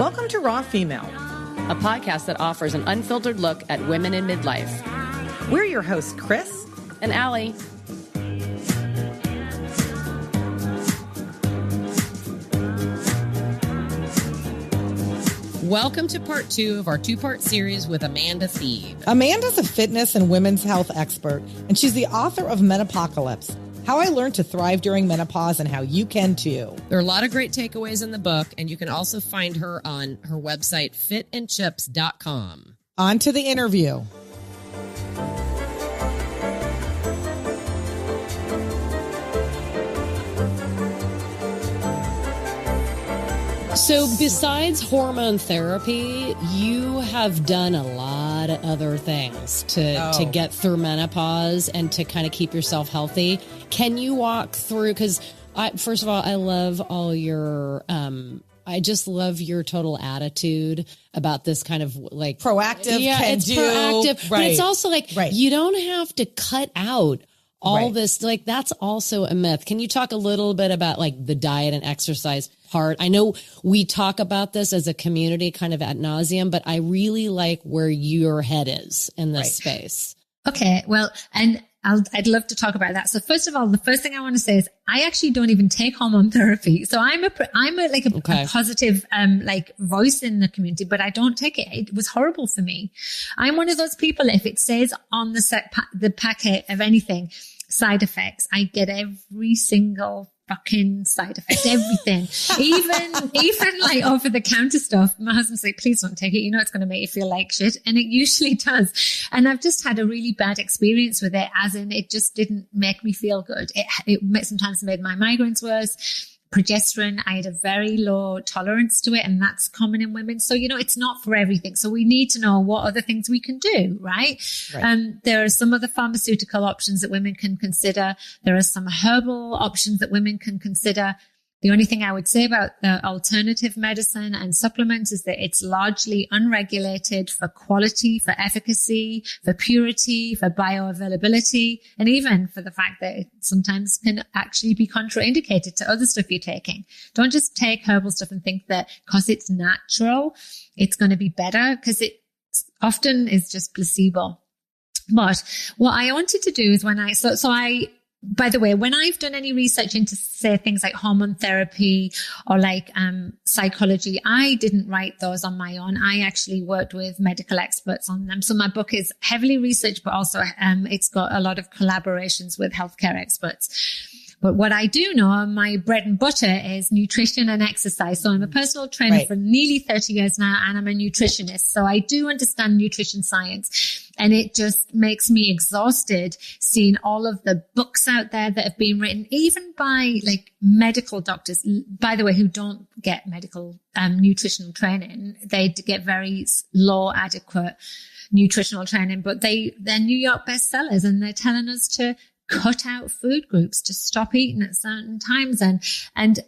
Welcome to Raw Female, a podcast that offers an unfiltered look at women in midlife. We're your hosts, Kris and Allie. Welcome to part 2 of our 2-part series with Amanda Thebe. Amanda's a fitness and women's health expert, and she's the author of Menopocalypse, How I Learned to Thrive During Menopause and How You Can Too. There are a lot of great takeaways in the book, and you can also find her on her website, fitandchips.com. On to the interview. So besides hormone therapy, you have done a lot of other things to get through menopause and to kind of keep yourself healthy. Can you walk through, because first of all, I love all your, I just love your total attitude about this kind of like proactive. Yeah, it's proactive, right. But it's also like, you don't have to cut out all this, like that's also a myth. Can you talk a little bit about like the diet and exercise part? I know we talk about this as a community kind of ad nauseum, but I really like where your head is in this space. Okay. Well, and I'd love to talk about that. So first of all, the first thing I want to say is I actually don't even take hormone therapy. So I'm a positive, like voice in the community, but I don't take it. It was horrible for me. I'm one of those people, if it says on the packet of anything, side effects, I get every single fucking side effect, everything, even like over the counter stuff. My husband's like, please don't take it. You know, it's going to make you feel like shit. And it usually does. And I've just had a really bad experience with it, as in it just didn't make me feel good. It sometimes made my migraines worse. Progesterone, I had a very low tolerance to it, and that's common in women. So, you know, it's not for everything. So we need to know what other things we can do, right? There are some other pharmaceutical options that women can consider. There are some herbal options that women can consider. The only thing I would say about the alternative medicine and supplements is that it's largely unregulated for quality, for efficacy, for purity, for bioavailability, and even for the fact that it sometimes can actually be contraindicated to other stuff you're taking. Don't just take herbal stuff and think that because it's natural, it's going to be better, because it often is just placebo. But what I wanted to do is by the way, when I've done any research into, say, things like hormone therapy or like psychology, I didn't write those on my own. I actually worked with medical experts on them. So my book is heavily researched, but also it's got a lot of collaborations with healthcare experts. But what I do know, my bread and butter is nutrition and exercise. So I'm a personal trainer for nearly 30 years now, and I'm a nutritionist. So I do understand nutrition science. And it just makes me exhausted seeing all of the books out there that have been written, even by like medical doctors, by the way, who don't get medical nutritional training. They get very low, adequate nutritional training, but they're New York bestsellers, and they're telling us to cut out food groups, to stop eating at certain times. And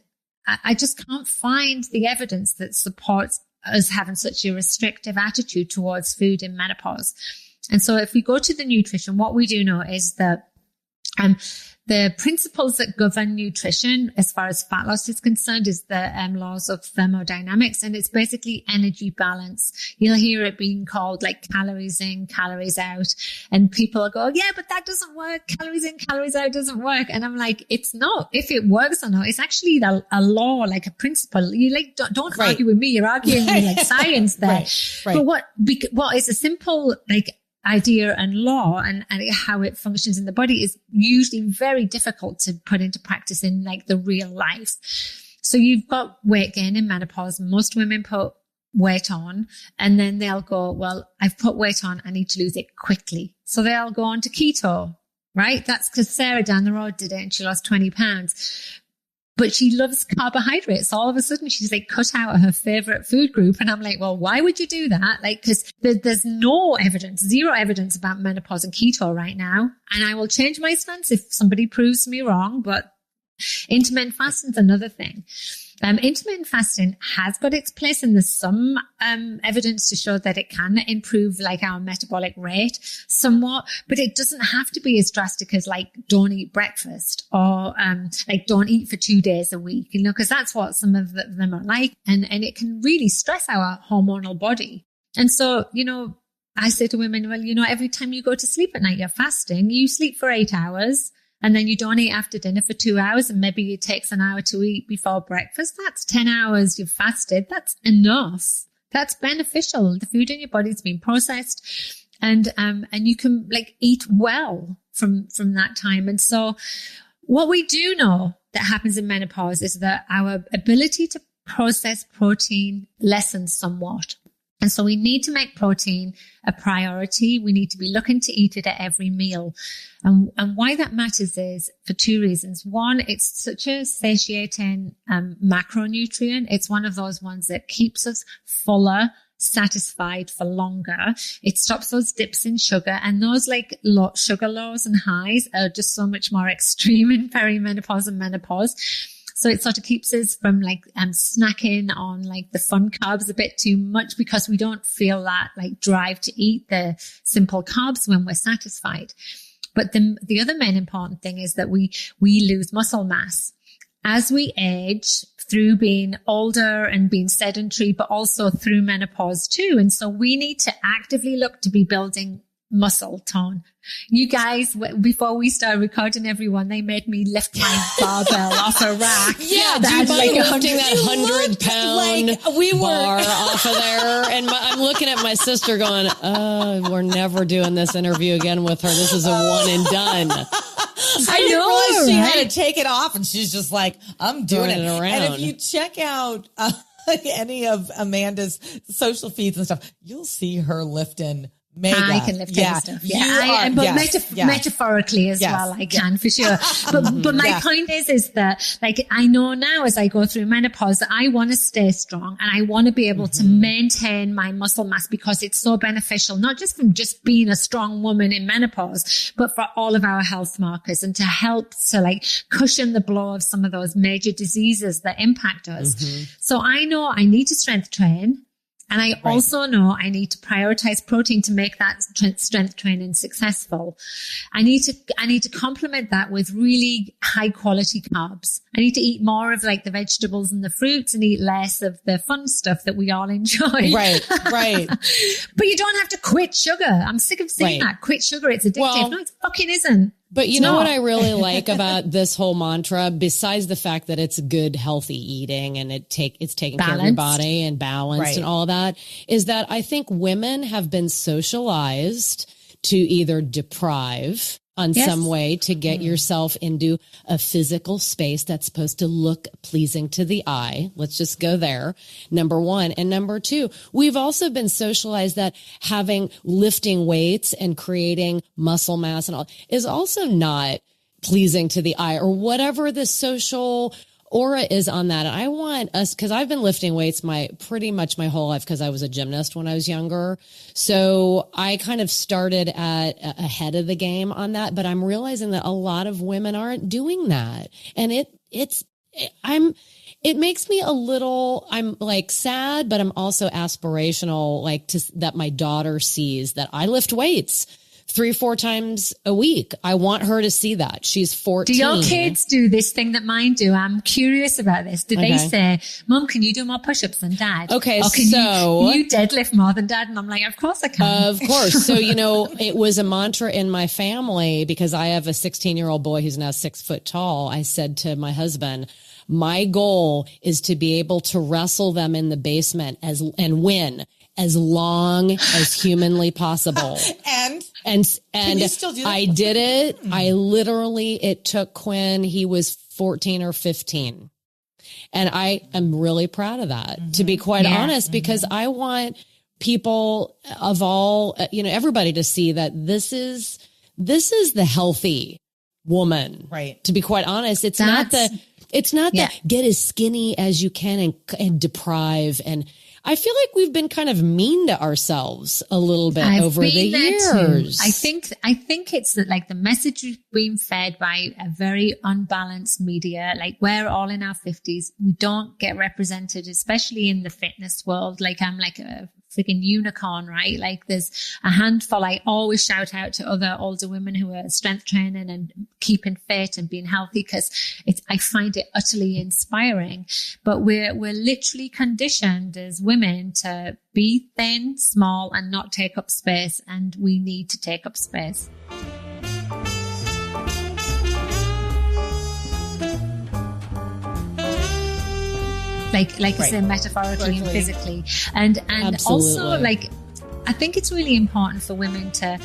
I just can't find the evidence that supports us having such a restrictive attitude towards food in menopause. And so if we go to the nutrition, what we do know is that the principles that govern nutrition as far as fat loss is concerned is the laws of thermodynamics, and it's basically energy balance. You'll hear it being called like calories in, calories out, and people go, yeah, but that doesn't work. Calories in, calories out doesn't work. And I'm like, it's not. If it works or not, it's actually a law, like a principle. You like don't argue with me. You're arguing with like science there. But what is a simple like idea and law and how it functions in the body is usually very difficult to put into practice in like the real life. So you've got weight gain in menopause. Most women put weight on, and then they'll go, well, I've put weight on, I need to lose it quickly. So they'll go on to keto, right? That's because Sarah down the road did it and she lost 20 pounds. But she loves carbohydrates. So all of a sudden she's like cut out her favorite food group. And I'm like, well, why would you do that? Like, cause there's no evidence, zero evidence about menopause and keto right now. And I will change my stance if somebody proves me wrong. But Intermittent fasting is another thing. Intermittent fasting has got its place, and there's some evidence to show that it can improve like our metabolic rate somewhat, but it doesn't have to be as drastic as like don't eat breakfast or like don't eat for 2 days a week, you know, because that's what some of them are like, and it can really stress our hormonal body. And so, you know, I say to women, well, you know, every time you go to sleep at night, you're fasting, you sleep for 8 hours. And then you don't eat after dinner for 2 hours, and maybe it takes an hour to eat before breakfast. That's 10 hours you've fasted. That's enough. That's beneficial. The food in your body's been processed, and you can like eat well from that time. And so what we do know that happens in menopause is that our ability to process protein lessens somewhat. And so we need to make protein a priority. We need to be looking to eat it at every meal. And why that matters is for 2 reasons. One, it's such a satiating macronutrient. It's one of those ones that keeps us fuller, satisfied for longer. It stops those dips in sugar, and those like sugar lows and highs are just so much more extreme in perimenopause and menopause. So it sort of keeps us from like snacking on like the fun carbs a bit too much, because we don't feel that like drive to eat the simple carbs when we're satisfied. But the other main important thing is that we lose muscle mass as we age, through being older and being sedentary, but also through menopause too. And so we need to actively look to be building muscle tone. You guys, before we started recording, everyone, they made me lift my barbell off a rack. Yeah, do you mind lifting that 100-pound like bar off of there? And I'm looking at my sister going, we're never doing this interview again with her. This is a one and done. I didn't realize she had to take it off, and she's just like, I'm doing it around. And if you check out any of Amanda's social feeds and stuff, you'll see her lifting mega. I can lift heavy stuff. Yeah, metaphorically as well, I can for sure. But my point is that like I know now as I go through menopause that I want to stay strong, and I want to be able to maintain my muscle mass, because it's so beneficial, not just from just being a strong woman in menopause, but for all of our health markers, and to help to like cushion the blow of some of those major diseases that impact us. So I know I need to strength train. And I also know I need to prioritize protein to make that strength training successful. I need to complement that with really high quality carbs. I need to eat more of like the vegetables and the fruits, and eat less of the fun stuff that we all enjoy. Right. But you don't have to quit sugar. I'm sick of saying that. Quit sugar. It's addictive. Well, no, it fucking isn't. But you know what I really like about this whole mantra, besides the fact that it's good, healthy eating, and it's taking care of your body and balanced and all that, is that I think women have been socialized to either deprive on some way to get yourself into a physical space that's supposed to look pleasing to the eye. Let's just go there. Number one. And number two, we've also been socialized that lifting weights and creating muscle mass and all is also not pleasing to the eye, or whatever the social aura is on that. And I want us, because I've been lifting weights pretty much my whole life, because I was a gymnast when I was younger. So I kind of started ahead of the game on that, but I'm realizing that a lot of women aren't doing that. And it makes me I'm like sad, but I'm also aspirational, like that my daughter sees that I lift weights 3-4 times a week. I want her to see that. She's 14. Do your kids do this thing that mine do? I'm curious about this. Do they say, Mom, can you do more push-ups than Dad? Okay, can you deadlift more than Dad? And I'm like, of course I can. Of course. So, it was a mantra in my family, because I have a 16-year-old boy who's now 6 foot tall. I said to my husband, my goal is to be able to wrestle them in the basement and win as long as humanly possible. And can you still do that? I did it. It took Quinn, he was 14 or 15. And I am really proud of that, to be quite honest, because I want people of all, everybody to see that this is the healthy woman. Right. To be quite honest, it's not the get as skinny as you can and deprive. And I feel like we've been kind of mean to ourselves a little bit over the years. I think it's that, like, the message we've been fed by a very unbalanced media. Like, we're all in our 50s. We don't get represented, especially in the fitness world. Like, I'm like a freaking unicorn, right? Like, there's a handful. I always shout out to other older women who are strength training and keeping fit and being healthy, because I find it utterly inspiring. But we're literally conditioned as women to be thin, small, and not take up space. And we need to take up space. Like right. I say, metaphorically and physically. And also, like, I think it's really important for women to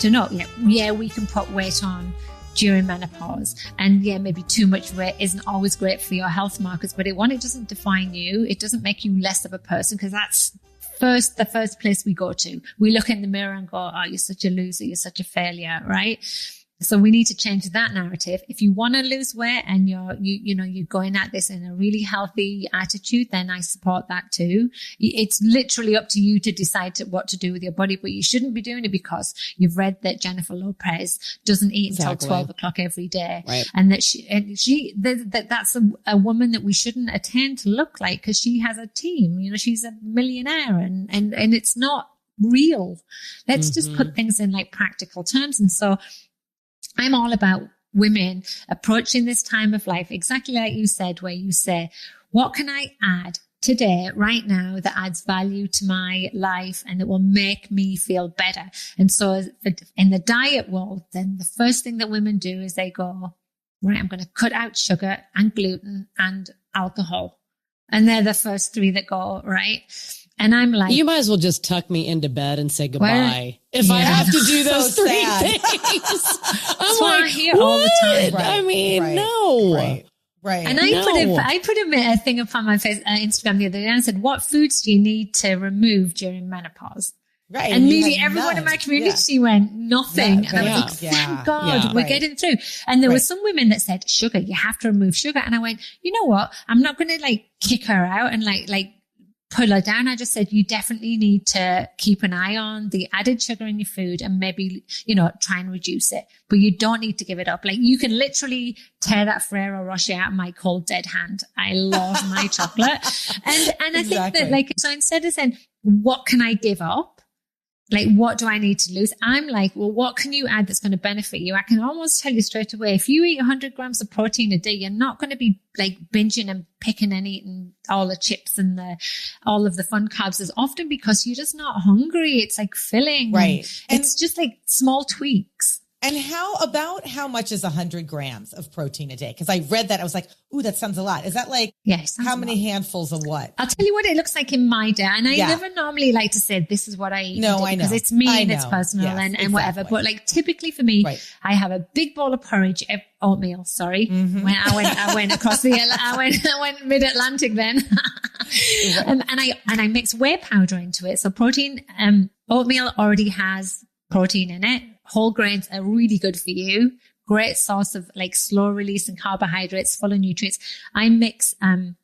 know, yeah, we can put weight on during menopause. And yeah, maybe too much weight isn't always great for your health markers, but it doesn't define you. It doesn't make you less of a person, because that's the first place we go to. We look in the mirror and go, oh, you're such a loser, you're such a failure, right? So we need to change that narrative. If you want to lose weight and you're going at this in a really healthy attitude, then I support that too. It's literally up to you to decide what to do with your body, but you shouldn't be doing it because you've read that Jennifer Lopez doesn't eat until 12 o'clock every day. Right. And that's a woman that we shouldn't attempt to look like, because she has a team, she's a millionaire and it's not real. Let's just put things in like practical terms. And so I'm all about women approaching this time of life exactly like you said, where you say, what can I add today, right now, that adds value to my life and that will make me feel better? And so in the diet world, then the first thing that women do is they go, right, I'm going to cut out sugar and gluten and alcohol. And they're the first three that go, right? And I'm like, you might as well just tuck me into bed and say goodbye. If I have to do those three things, I'm like, I hear all the time. Right, I mean, no. Right. And I put a thing up on my Instagram the other day and said, what foods do you need to remove during menopause? Right. And immediately everyone in my community went, nothing. And I was like, thank God we're getting through. And there were some women that said, sugar, you have to remove sugar. And I went, you know what? I'm not going to like kick her out and like pull her down. I just said, you definitely need to keep an eye on the added sugar in your food and maybe, try and reduce it, but you don't need to give it up. Like, you can literally tear that Ferrero Rocher out of my cold dead hand. I love my chocolate. And I think that, like, so instead of saying, what can I give up? Like, what do I need to lose? I'm like, well, what can you add that's going to benefit you? I can almost tell you straight away, if you eat 100 grams of protein a day, you're not going to be like binging and picking and eating all the chips and all of the fun carbs as often, because you're just not hungry. It's like filling. Right. And it's just like small tweaks. And how much is 100 grams of protein a day? Because I read that. I was like, ooh, that sounds a lot. Is that like, how many handfuls of what? I'll tell you what it looks like in my day. And I never normally like to say, this is what I eat. No, I know. Because it's me and it's personal and whatever. But like, typically for me, I have a big bowl of porridge, oatmeal, sorry. Mm-hmm. When I went across I went mid-Atlantic then. And I mix whey powder into it. So protein, oatmeal already has protein in it. Whole grains are really good for you. Great source of like slow release and carbohydrates, full of nutrients. I mix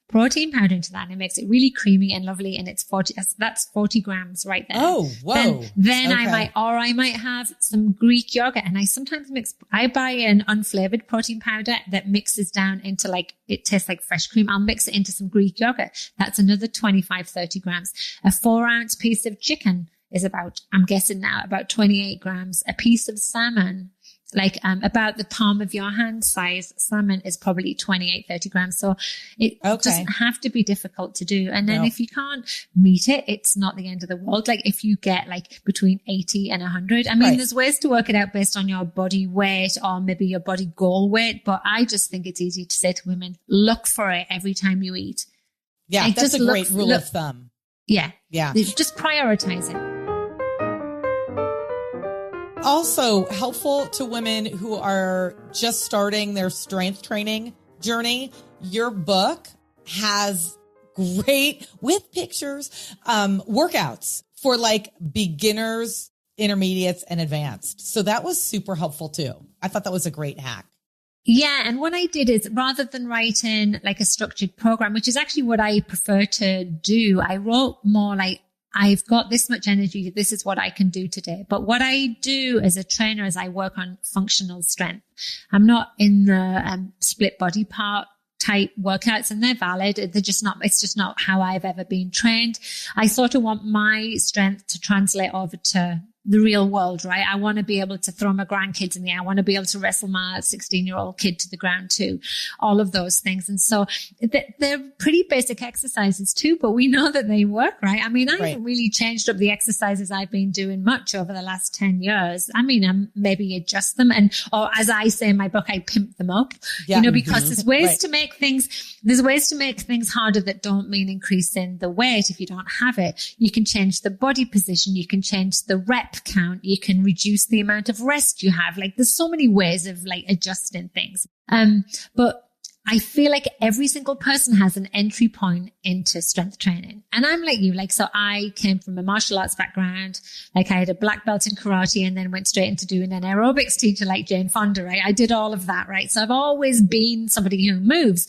protein powder into that and it makes it really creamy and lovely. And it's 40 grams right there. Oh, whoa. Then okay. I might have some Greek yogurt, and I sometimes I buy an unflavored protein powder that mixes down into like, it tastes like fresh cream. I'll mix it into some Greek yogurt. That's another 25, 30 grams. A 4-ounce piece of chicken is about, I'm guessing now, about 28 grams. A piece of salmon, like about the palm of your hand size salmon, is probably 28, 30 grams. So it doesn't have to be difficult to do. And then if you can't meet it, it's not the end of the world. Like if you get like between 80 and 100, I mean, there's ways to work it out based on your body weight or maybe your body goal weight. But I just think it's easy to say to women, look for it every time you eat. Yeah, like, that's a great rule of thumb. Yeah. Yeah. Just prioritize it. Also helpful to women who are just starting their strength training journey. Your book has great, with pictures, workouts for like beginners, intermediates, and advanced. So that was super helpful too. I thought that was a great hack. Yeah. And what I did is rather than writing like a structured program, which is actually what I prefer to do, I wrote more like, I've got this much energy. This is what I can do today. But what I do as a trainer is I work on functional strength. I'm not in the split body part type workouts, and they're valid. It's just not how I've ever been trained. I sort of want my strength to translate over to the real world, right? I want to be able to throw my grandkids in the air. I want to be able to wrestle my 16-year-old kid to the ground too. All of those things. And so they're pretty basic exercises too, but we know that they work, right? I mean, I haven't really changed up the exercises I've been doing much over the last 10 years. I mean, I maybe adjust them or as I say in my book, I pimp them up, because there's ways to make things harder that don't mean increasing the weight if you don't have it. You can change the body position. You can change the rep count. You can reduce the amount of rest you have. Like there's so many ways of like adjusting things. But I feel like every single person has an entry point into strength training. And I'm like you, like, so I came from a martial arts background. Like I had a black belt in karate and then went straight into doing an aerobics teacher like Jane Fonda, right? I did all of that, right? So I've always been somebody who moves.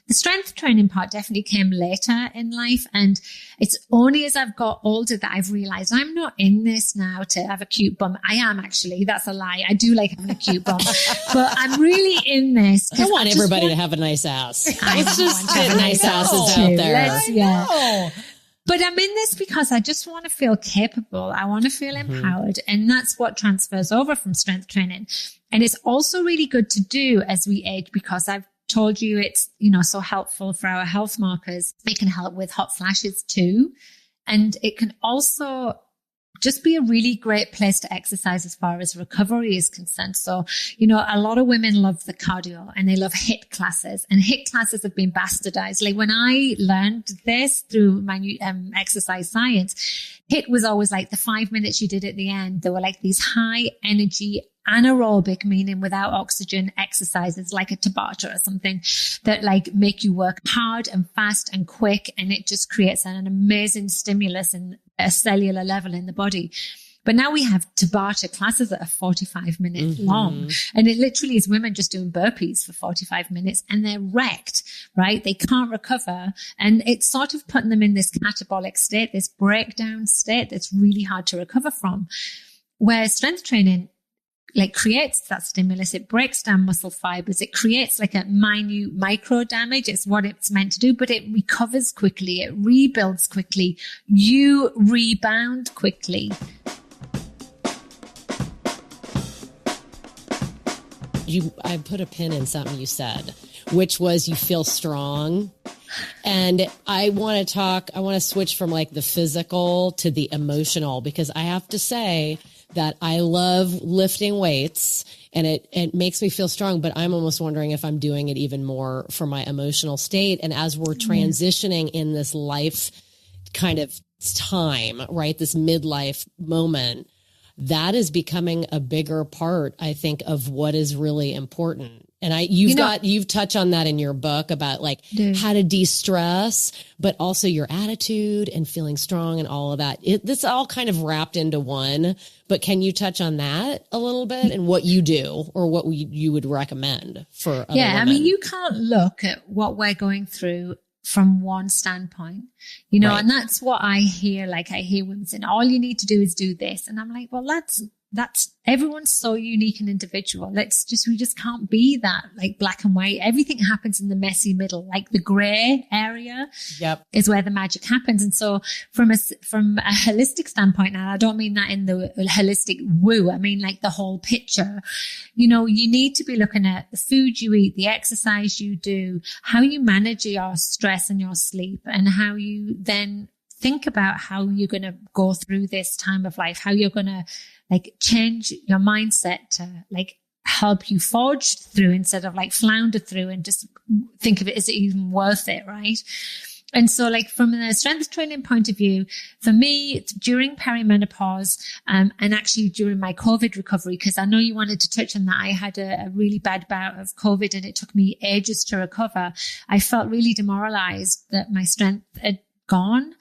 The strength training part definitely came later in life. And it's only as I've got older that I've realized I'm not in this now to have a cute bum. I am actually. That's a lie. I do like having a cute bum. But I'm really in this. I want everybody to have a nice ass. Let's just get nice asses out there. But I'm in this because I just want to feel capable. I want to feel empowered. And that's what transfers over from strength training. And it's also really good to do as we age because I've told you it's, so helpful for our health markers. It can help with hot flashes too. And it can also just be a really great place to exercise as far as recovery is concerned. So, a lot of women love the cardio and they love HIIT classes, and HIIT classes have been bastardized. Like when I learned this through my exercise science, HIIT was always like the 5 minutes you did at the end. There were like these high energy anaerobic, meaning without oxygen exercises like a Tabata or something that like make you work hard and fast and quick. And it just creates an amazing stimulus in a cellular level in the body. But now we have Tabata classes that are 45 minutes long. And it literally is women just doing burpees for 45 minutes and they're wrecked, right? They can't recover. And it's sort of putting them in this catabolic state, this breakdown state that's really hard to recover from. Where strength training like creates that stimulus. It breaks down muscle fibers. It creates like a minute micro damage. It's what it's meant to do, but it recovers quickly. It rebuilds quickly. You rebound quickly. I put a pin in something you said, which was you feel strong. And I want to switch from like the physical to the emotional, because I have to say that I love lifting weights and it makes me feel strong, but I'm almost wondering if I'm doing it even more for my emotional state. And as we're transitioning in this life kind of time, right? This midlife moment, that is becoming a bigger part, I think, of what is really important. And you've touched on that in your book about like how to de-stress, but also your attitude and feeling strong and all of that. This all kind of wrapped into one, but can you touch on that a little bit and what you do or what you would recommend for other women? I mean, you can't look at what we're going through from one standpoint, right. And that's what I hear. Like I hear women saying, all you need to do is do this. And I'm like, well, that's everyone's so unique and individual. We just can't be that like black and white. Everything happens in the messy middle, like the gray area is where the magic happens. And so from a holistic standpoint, now I don't mean that in the holistic woo. I mean like the whole picture. You need to be looking at the food you eat, the exercise you do, how you manage your stress and your sleep, and how you then think about how you're going to go through this time of life, how you're going to like change your mindset to like help you forge through instead of like flounder through and just think of it, is it even worth it, right? And so like from the strength training point of view, for me, during perimenopause, and actually during my COVID recovery, because I know you wanted to touch on that, I had a really bad bout of COVID and it took me ages to recover. I felt really demoralized that my strength had gone.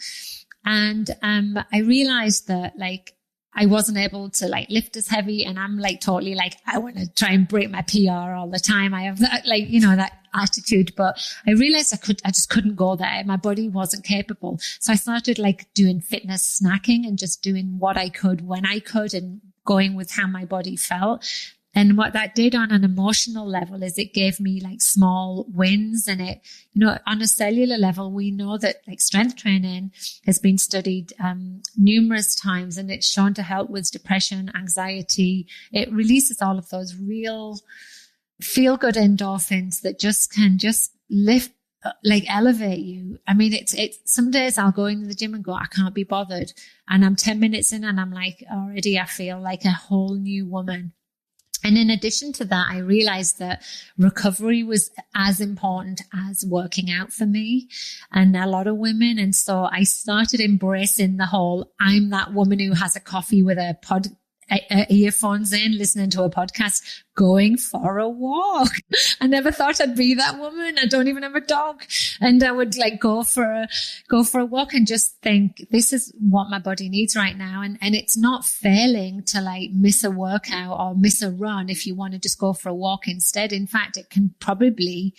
And I realized that like I wasn't able to like lift as heavy, and I'm like totally like, I want to try and break my PR all the time. I have that, like, you know, that attitude, but I realized I just couldn't go there. My body wasn't capable. So I started like doing fitness snacking and just doing what I could when I could and going with how my body felt. And what that did on an emotional level is it gave me like small wins. And it, you know, on a cellular level, we know that like strength training has been studied numerous times, and it's shown to help with depression, anxiety. It releases all of those real feel good endorphins that just can just lift, like elevate you. I mean, it's some days I'll go into the gym and go, I can't be bothered. And I'm 10 minutes in and I'm like, already I feel like a whole new woman. And in addition to that, I realized that recovery was as important as working out for me and a lot of women. And so I started embracing the whole, I'm that woman who has a coffee with a earphones in, listening to a podcast, going for a walk. I never thought I'd be that woman. I don't even have a dog. And I would like go for a walk and just think, this is what my body needs right now. And it's not failing to like miss a workout or miss a run if you want to just go for a walk instead. In fact, it can probably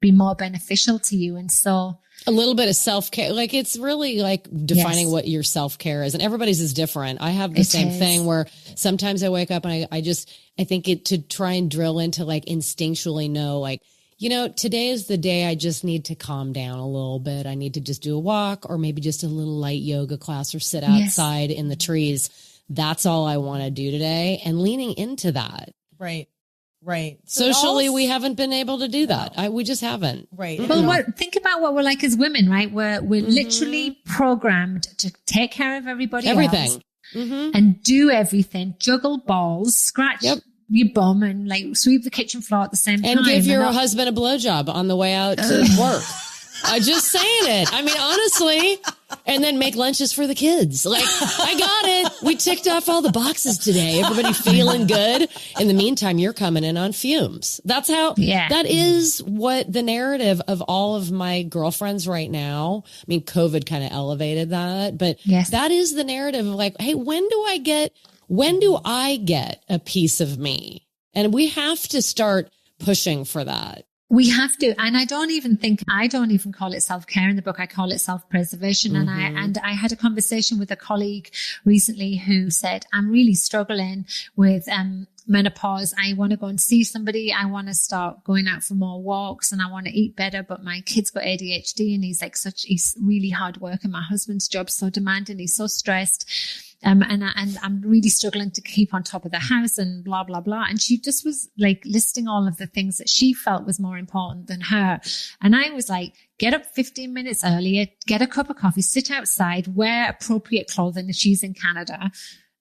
be more beneficial to you. And so a little bit of self-care, like it's really like defining what your self-care is, and everybody's is different. I have the same thing where sometimes I wake up and I think it to try and drill into like instinctually know, like, you know, today is the day I just need to calm down a little bit. I need to just do a walk or maybe just a little light yoga class or sit outside in the trees. That's all I want to do today. And leaning into that. Right. Right. Socially, we haven't been able to do that. We just haven't. Right. Well, think about what we're like as women, right? We're literally programmed to take care of everybody else and do everything, juggle balls, scratch your bum and like sweep the kitchen floor at the same time. And give your husband a blowjob on the way out to work. I'm just saying it. I mean, honestly, and then make lunches for the kids. Like, I got it. We ticked off all the boxes today. Everybody feeling good. In the meantime, you're coming in on fumes. That's how, that is what the narrative of all of my girlfriends right now. I mean, COVID kind of elevated that, but that is the narrative of like, hey, when do I get a piece of me? And we have to start pushing for that. We have to. And I don't even call it self-care in the book. I call it self-preservation. And I had a conversation with a colleague recently who said, I'm really struggling with, menopause. I want to go and see somebody. I want to start going out for more walks and I want to eat better. But my kid's got ADHD and he's really hard working. My husband's job's so demanding. He's so stressed. And I'm really struggling to keep on top of the house and blah, blah, blah. And she just was like listing all of the things that she felt was more important than her. And I was like, get up 15 minutes earlier, get a cup of coffee, sit outside, wear appropriate clothing if she's in Canada,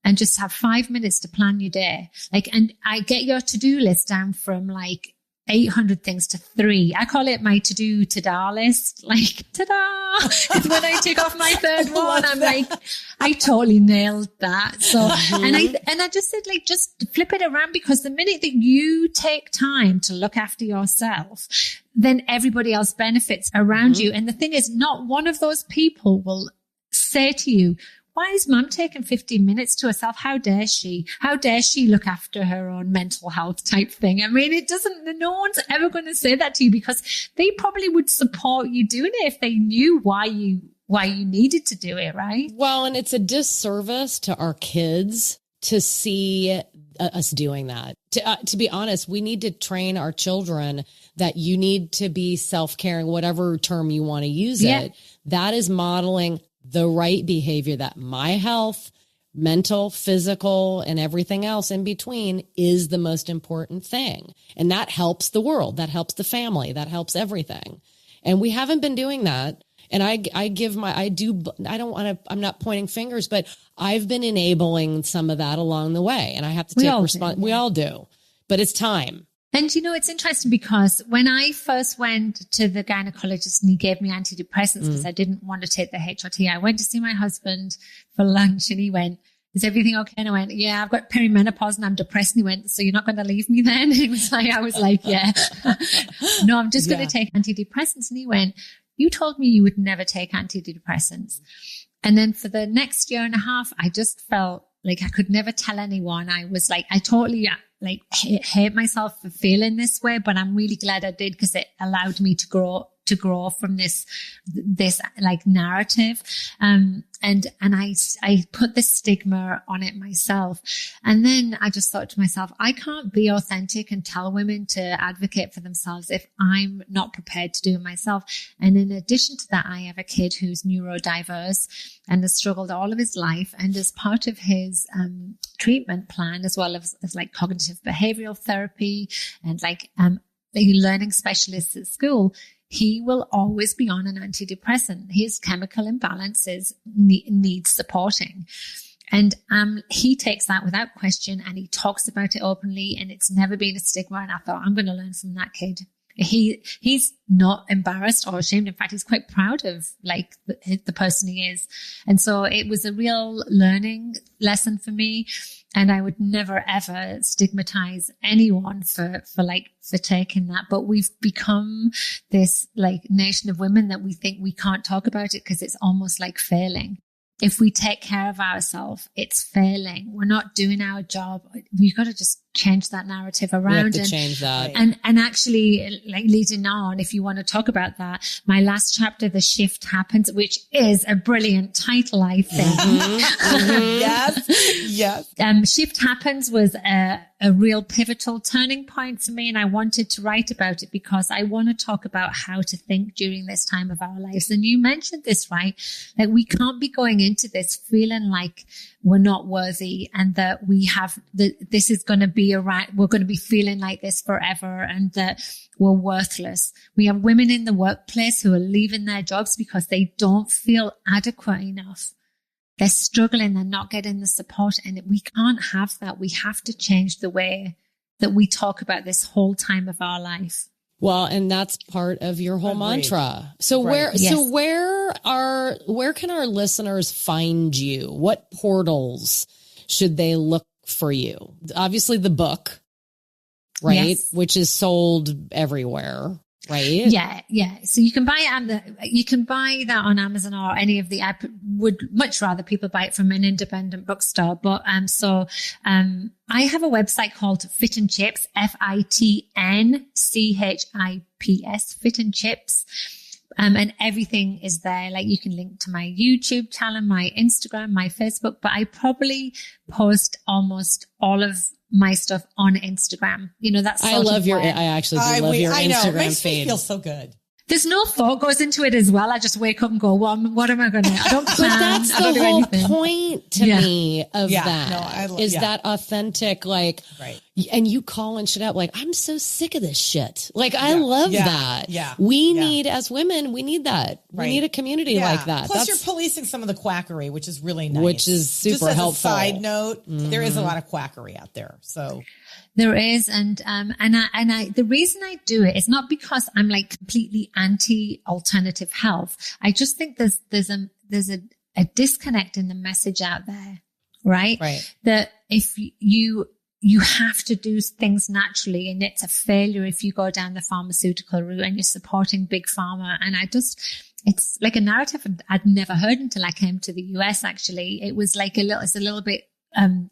and just have 5 minutes to plan your day. Like, and I get your to-do list down from like 800 things to 3. I call it my to-do-to-da list. Like, ta-da! Because when I tick off my third one, I'm like, I totally nailed that. So, and I just said, like, just flip it around, because the minute that you take time to look after yourself, then everybody else benefits around you. And the thing is, not one of those people will say to you, why is mum taking 15 minutes to herself? How dare she? How dare she look after her own mental health type thing? I mean, no one's ever going to say that to you, because they probably would support you doing it if they knew why you needed to do it, right? Well, and it's a disservice to our kids to see us doing that. To be honest, we need to train our children that you need to be self-caring, whatever term you want to use it. That is modeling the right behavior, that my health, mental, physical, and everything else in between is the most important thing. And that helps the world. That helps the family. That helps everything. And we haven't been doing that. And I'm not pointing fingers, but I've been enabling some of that along the way. And I have to take responsibility. We all do, but it's time. And, you know, it's interesting because when I first went to the gynecologist and he gave me antidepressants because I didn't want to take the HRT, I went to see my husband for lunch and he went, is everything okay? And I went, yeah, I've got perimenopause and I'm depressed. And he went, so you're not going to leave me then? And I was like, yeah, no, I'm just going to take antidepressants. And he went, you told me you would never take antidepressants. And then for the next year and a half, I just felt like, I could never tell anyone. I was like, I totally like hate myself for feeling this way, but I'm really glad I did, because it allowed me to grow from this like narrative. And I put this stigma on it myself. And then I just thought to myself, I can't be authentic and tell women to advocate for themselves if I'm not prepared to do it myself. And in addition to that, I have a kid who's neurodiverse and has struggled all of his life. And as part of his treatment plan, as well as like cognitive behavioral therapy and like learning specialists at school, he will always be on an antidepressant. His chemical imbalances needs supporting. And he takes that without question, and he talks about it openly, and it's never been a stigma. And I thought, I'm going to learn from that kid. He's not embarrassed or ashamed. In fact, he's quite proud of like the person he is. And so it was a real learning lesson for me. And I would never, ever stigmatize anyone for taking that. But we've become this like nation of women that we think we can't talk about it because it's almost like failing. If we take care of ourselves, it's failing. We're not doing our job. We've got to just change that narrative around. We have to change that. And actually, like leading on, if you want to talk about that, my last chapter, The Shift Happens, which is a brilliant title, I think. Yes. Shift Happens was a real pivotal turning point for me. And I wanted to write about it because I want to talk about how to think during this time of our lives. And you mentioned this, right? Like we can't be going into this feeling like we're not worthy and that we have this is going to be we're going to be feeling like this forever and that we're worthless. We have women in the workplace who are leaving their jobs because they don't feel adequate enough. They're struggling. They're not getting the support. And we can't have that. We have to change the way that we talk about this whole time of our life. Well, and that's part of your whole mantra. So where can our listeners find you? What portals should they look for you? Obviously the book, right? Yes. Which is sold everywhere. Right. Yeah. So you can buy that on Amazon or any of the. I would much rather people buy it from an independent bookstore. But I have a website called Fit and Chips, FITNCHIPS, Fit and Chips. And everything is there. Like you can link to my YouTube channel, my Instagram, my Facebook, but I probably post almost all of my stuff on Instagram. You know, that's I actually do love your Instagram makes feed. Me feel so good. There's no thought goes into it as well. I just wake up and go, what am I going to, I don't plan. But that's the whole point to me of that. Is that authentic, like, right. And you calling shit out like, I'm so sick of this shit. Like, I love that. Yeah. We need, as women, we need that. Right. We need a community like that. Plus you're policing some of the quackery, which is really nice. Which is super just helpful. As a side note, there is a lot of quackery out there. So there is. And I, the reason I do it is not because I'm like completely anti alternative health. I just think there's a disconnect in the message out there, right? Right. That if you have to do things naturally, and it's a failure if you go down the pharmaceutical route and you're supporting big pharma. And it's like a narrative I'd never heard until I came to the US. Actually, it was like it's a little bit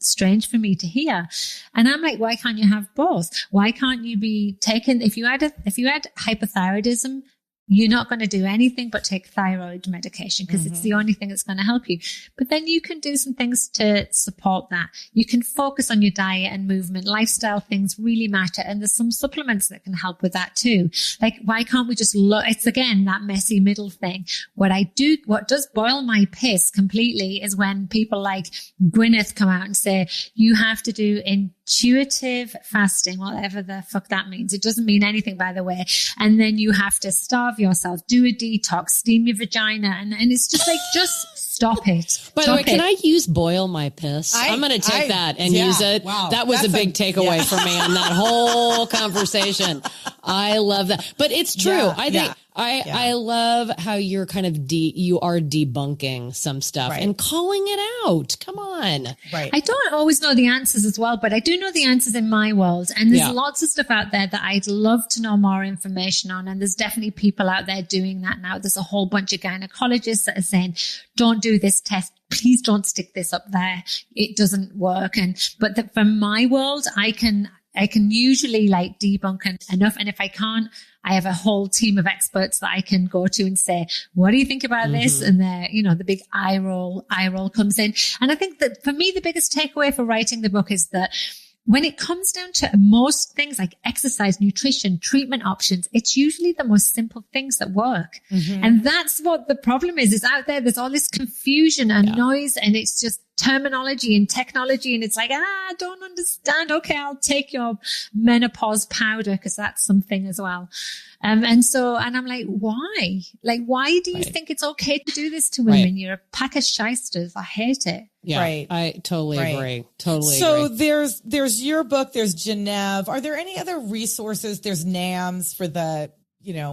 strange for me to hear. And I'm like, why can't you have both? Why can't you be taken? If you had hypothyroidism, you're not going to do anything but take thyroid medication because it's the only thing that's going to help you. But then you can do some things to support that. You can focus on your diet and movement. Lifestyle things really matter. And there's some supplements that can help with that too. Like, why can't we just look? It's again, that messy middle thing. What does boil my piss completely is when people like Gwyneth come out and say, you have to do intuitive fasting, whatever the fuck that means. It doesn't mean anything, by the way. And then you have to starve yourself, do a detox, steam your vagina. And it's just like, just stop it. By the way, can I use boil my piss? I'm going to take that and use it. Wow, that was a big takeaway for me on that whole conversation. I love that. But it's true. I think I love how you're kind of you are debunking some stuff and calling it out. Come on. Right. I don't always know the answers as well, but I do know the answers in my world. And there's lots of stuff out there that I'd love to know more information on. And there's definitely people out there doing that now. There's a whole bunch of gynecologists that are saying, don't do do this test. Please don't stick this up there. It doesn't work. But from my world, I can usually like debunk enough. And if I can't, I have a whole team of experts that I can go to and say, what do you think about this? And the big eye roll comes in. And I think that for me, the biggest takeaway for writing the book is that when it comes down to most things like exercise, nutrition, treatment options, it's usually the most simple things that work. And that's what the problem is out there. There's all this confusion and noise, and it's just terminology and technology. And it's like, I don't understand. Okay, I'll take your menopause powder because that's something as well. And I'm like, why? Like, why do you think it's okay to do this to women? You're a pack of shysters. I hate it. Yeah, right. I totally agree. So there's your book, there's Geneve. Are there any other resources? There's NAMS for the,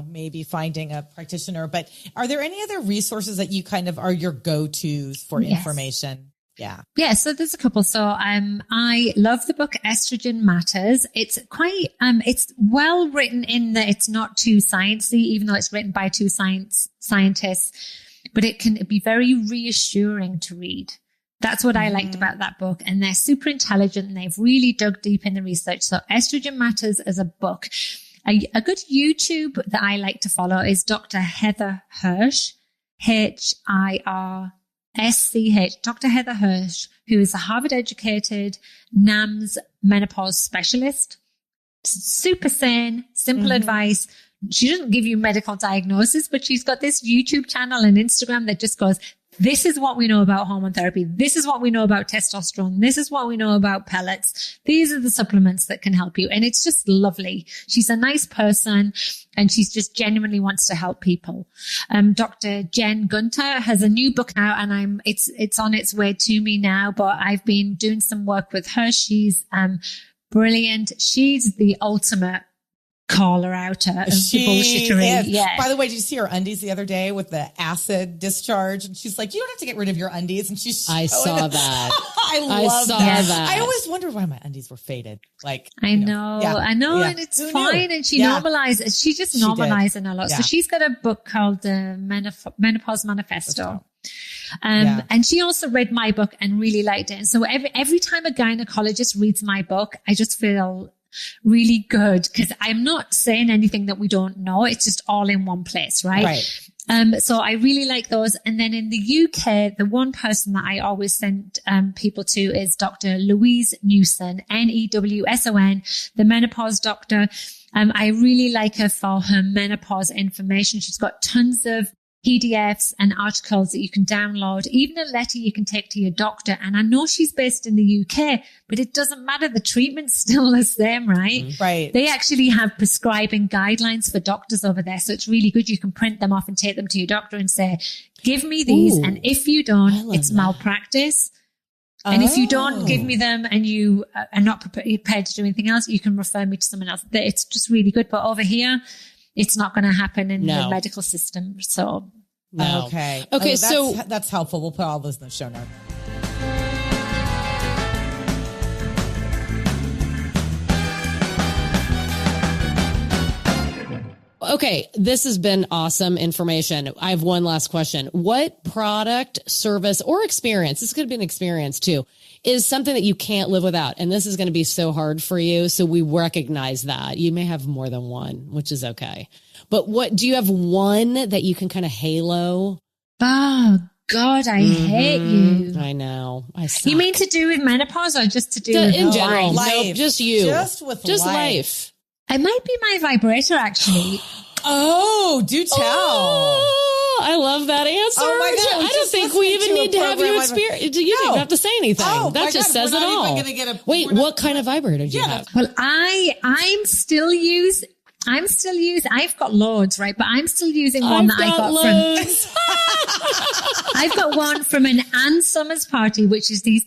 maybe finding a practitioner, but are there any other resources that you kind of are your go-tos for information? Yeah. So there's a couple. So, I love the book Estrogen Matters. It's quite, it's well written in that it's not too sciencey, even though it's written by two scientists, but it can be very reassuring to read. That's what I liked about that book. And they're super intelligent and they've really dug deep in the research. So Estrogen Matters as a book. A good YouTube that I like to follow is Dr. Heather Hirsch, HIRSCH, Dr. Heather Hirsch, who is a Harvard-educated NAMS menopause specialist. Super sane, simple advice. She doesn't give you medical diagnosis, but she's got this YouTube channel and Instagram that just goes, this is what we know about hormone therapy. This is what we know about testosterone. This is what we know about pellets. These are the supplements that can help you. And it's just lovely. She's a nice person and she's just genuinely wants to help people. Dr. Jen Gunter has a new book out and it's on its way to me now, but I've been doing some work with her. She's, brilliant. She's the ultimate caller outer of the bullshittery. Yeah. By the way, did you see her undies the other day with the acid discharge? And she's like, you don't have to get rid of your undies. And I saw that. I saw that. I always wondered why my undies were faded. Like, I know. And it's fine. And she normalizes, she's just normalizing a lot. Yeah. So she's got a book called the Menopause Manifesto. And she also read my book and really liked it. And so every time a gynecologist reads my book, I just feel really good because I'm not saying anything that we don't know. It's just all in one place, right? So I really like those. And then in the UK, the one person that I always send people to is Dr. Louise Newson, Newson, the menopause doctor. I really like her for her menopause information. She's got tons of PDFs and articles that you can download, even a letter you can take to your doctor. And I know she's based in the UK, but it doesn't matter. The treatment's still the same, right? Right. They actually have prescribing guidelines for doctors over there. So it's really good. You can print them off and take them to your doctor and say, give me these. And if you don't, it's malpractice. And if you don't give me them and you are not prepared to do anything else, you can refer me to someone else. It's just really good. But over here, it's not going to happen in the medical system. So, okay. So that's helpful. We'll put all those in the show notes. Okay, this has been awesome information. I have one last question. What product, service, or experience, this could be an experience too, is something that you can't live without? And this is going to be so hard for you. So we recognize that. You may have more than one, which is okay. But do you have one that you can kind of halo? Oh, God, I hate you. I know. I suck. You mean to do with menopause or just to do with in general? Life? Nope, just you. Just life. It might be my vibrator, actually. Oh, do tell. Oh, I love that answer. Oh my God, I don't think we even need to have you experience. You don't even have to say anything. That just says it all. Wait, what kind of vibrator do you have? Well, I'm still using, I've got loads, right? But I'm still using one that I got from, I've got one from an Ann Summers party, which is these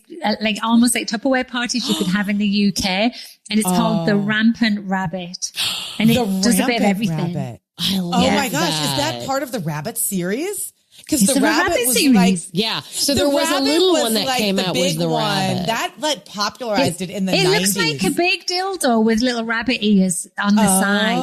almost like Tupperware parties you could have in the UK. And it's called the Rampant Rabbit. And it does a bit of everything. Rabbit. I love my gosh. Is that part of the Rabbit series? Because the rabbit was series. So there was a little one that came out was the rabbit. That popularized it in the 90s. It looks like a big dildo with little rabbit ears on the side.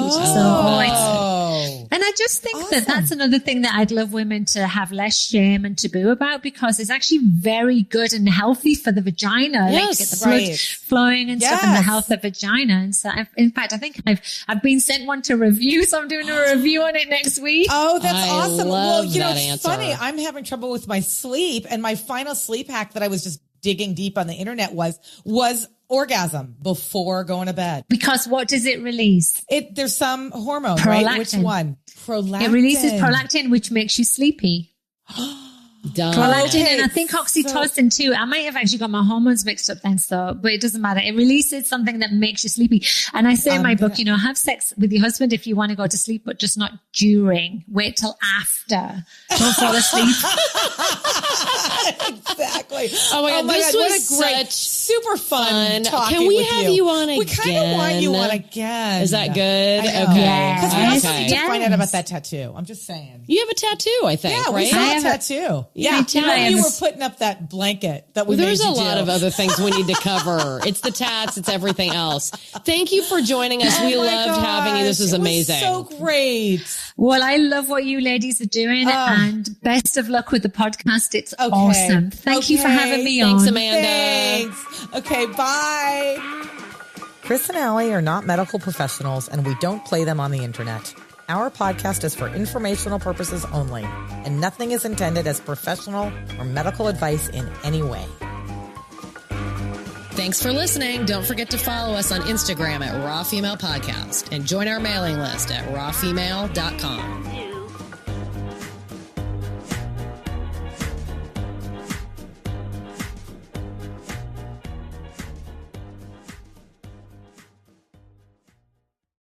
And just think that that's another thing that I'd love women to have less shame and taboo about, because it's actually very good and healthy for the vagina, like to get the blood flowing and stuff, and the health of vagina. And so, in fact, I think I've been sent one to review, so I'm doing a review on it next week. Oh, that's awesome. Well, you know, it's answer. funny. I'm having trouble with my sleep, and my final sleep hack that I was just digging deep on the internet was orgasm before going to bed. Because what does it release? There's some hormone, prolactin. Right? Which one? Prolactin. It releases prolactin, which makes you sleepy. Prolactin and I think oxytocin too. I might have actually got my hormones mixed up then, but it doesn't matter. It releases something that makes you sleepy. And I say in my book, you know, have sex with your husband if you want to go to sleep, but just not during. Wait till after. Don't fall asleep. Exactly. Oh my God, this was what a great, super fun talking Can we with have you on again? We kind of want you on again. Is that good? Okay. Because we also need to find out about that tattoo. I'm just saying. You have a tattoo, I think, right? We saw a tattoo. Yeah, you were putting up that blanket that we There's made a you lot do. of other things we need to cover. It's the tats, it's everything else. Thank you for joining us. We loved having you. This was amazing. So great. Well, I love what you ladies are doing, and best of luck with the podcast. It's awesome. Thank you for having me on. Thanks, Amanda. Thanks. Okay, bye. Kris and Allie are not medical professionals, and we don't play them on the internet. Our podcast is for informational purposes only, and nothing is intended as professional or medical advice in any way. Thanks for listening. Don't forget to follow us on Instagram at Raw Female Podcast and join our mailing list at rawfemale.com.